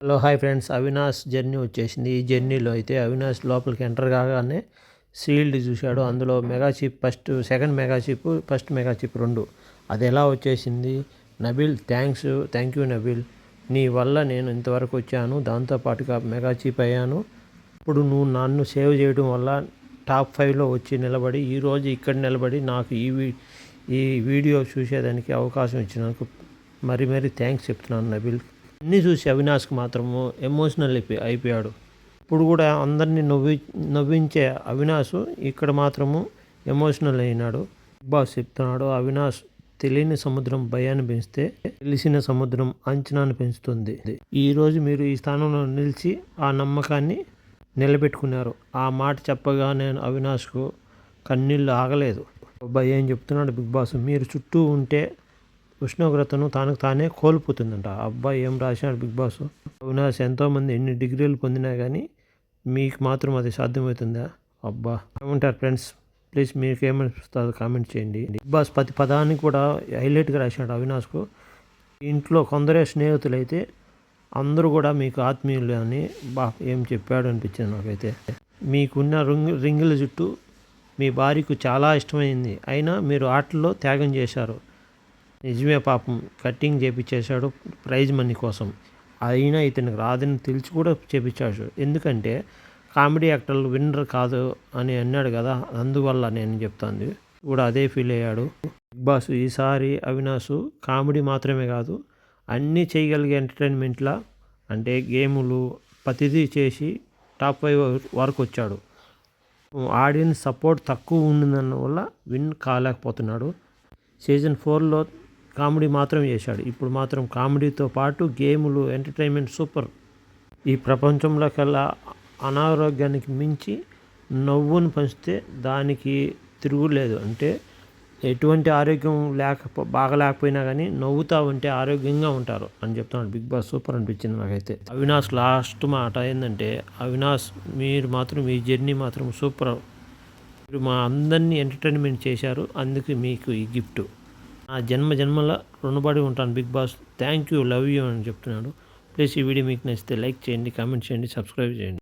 Hello hi friends, Avinash journey వచ్చేసింది. ఈ జర్నీలో అయితే అవినాష్ లోపలికి ఎంటర్ కాగానే సీల్డ్ చూశాడు. అందులో mega chip second mega chip, first mega chip రెండు. అది ఎలా వచ్చేసింది? నబీల్ థ్యాంక్ యూ నబీల్, నీ వల్ల నేను ఇంతవరకు వచ్చాను, దాంతోపాటుగా మెగా చిప్ అయ్యాను. ఇప్పుడు నువ్వు నన్ను సేవ్ చేయడం వల్ల టాప్ 5లో వచ్చి నిలబడి ఈరోజు ఇక్కడ నిలబడి నాకు ఈ వీడియో చూసేదానికి అవకాశం ఇచ్చినందుకు మరీ థ్యాంక్స్ చెప్తున్నాను నబీల్. అన్నీ చూసి అవినాష్కి మాత్రము ఎమోషనల్ అయిపోయాడు. ఇప్పుడు కూడా అందరినీ నవ్వించే అవినాష్ ఇక్కడ మాత్రము ఎమోషనల్ అయినాడు. బిగ్ బాస్ చెప్తున్నాడు, అవినాష్ తెలియని సముద్రం భయాన్ని పెంచితే తెలిసిన సముద్రం అంచనాను పెంచుతుంది. ఈరోజు మీరు ఈ స్థానంలో నిలిచి ఆ నమ్మకాన్ని నిలబెట్టుకున్నారు. ఆ మాట చెప్పగానే అవినాష్కు కన్నీళ్ళు ఆగలేదు. అబ్బాయి ఏం చెప్తున్నాడు బిగ్ బాస్, మీరు చుట్టూ ఉంటే ఉష్ణోగ్రతను తనకు తానే కోల్పోతుందంట. అబ్బాయి ఏం రాశాడు బిగ్ బాస్. అవినాష్ ఎంతోమంది ఎన్ని డిగ్రీలు పొందినా కానీ మీకు మాత్రం అది సాధ్యమవుతుందా? అబ్బా ఏమంటారు ఫ్రెండ్స్? ప్లీజ్ మీకు ఏమనిపిస్తుందో కామెంట్ చేయండి. బిగ్ బాస్ ప్రతి పదానికి కూడా హైలైట్గా రాశాడు అవినాష్కు. ఇంట్లో కొందరే స్నేహితులైతే అందరూ కూడా మీకు ఆత్మీయులు అని ఏం చెప్పాడు అనిపించింది నాకైతే. మీకున్న రింగుల జుట్టు మీ భార్యకు చాలా ఇష్టమైంది, అయినా మీరు ఆటల్లో త్యాగం చేశారు. నిజమే, పాపం కట్టింగ్ చేపించేశాడు ప్రైజ్ మనీ కోసం. అయినా ఇతనికి రాదని తెలిసి కూడా చేపించాడు. ఎందుకంటే కామెడీ యాక్టర్లు విన్నర్ కాదు అని అన్నాడు కదా, అందువల్ల నేను చెప్తాను కూడా అదే ఫీల్ అయ్యాడు బిగ్ బాస్. ఈసారి అవినాష్ కామెడీ మాత్రమే కాదు, అన్నీ చేయగలిగే ఎంటర్టైన్మెంట్లా అంటే గేములు ప్రతిదీ చేసి టాప్ 5 వరకు వచ్చాడు. ఆడియన్స్ సపోర్ట్ తక్కువ ఉండిందన్న వల్ల విన్ కాలేకపోతున్నాడు. సీజన్ 4లో కామెడీ మాత్రం చేశాడు. ఇప్పుడు మాత్రం కామెడీతో పాటు గేములు, ఎంటర్టైన్మెంట్ సూపర్. ఈ ప్రపంచంలోకెల్లా అనారోగ్యానికి మించి నవ్వును పంచితే దానికి తిరుగులేదు. అంటే ఎటువంటి ఆరోగ్యం బాగలేకపోయినా కానీ నవ్వుతూ ఉంటే ఆరోగ్యంగా ఉంటారు అని చెప్తున్నాడు బిగ్ బాస్. సూపర్ అనిపించింది నాకైతే. అవినాష్ లాస్ట్ మాట ఏంటంటే, అవినాష్ మీరు మాత్రం మీ జర్నీ మాత్రం సూపర్, మీరు మా అందరినీ ఎంటర్టైన్మెంట్ చేశారు, అందుకు మీకు ఈ గిఫ్ట్. ఆ జన్మల రుణపడి ఉంటాను Bigg Boss, thank you, love you అని చెప్తున్నాడు. ప్లీజ్ ఈ వీడియో మీకు నచ్చితే లైక్ చేయండి, కామెంట్ చేయండి, సబ్స్క్రైబ్ చేయండి.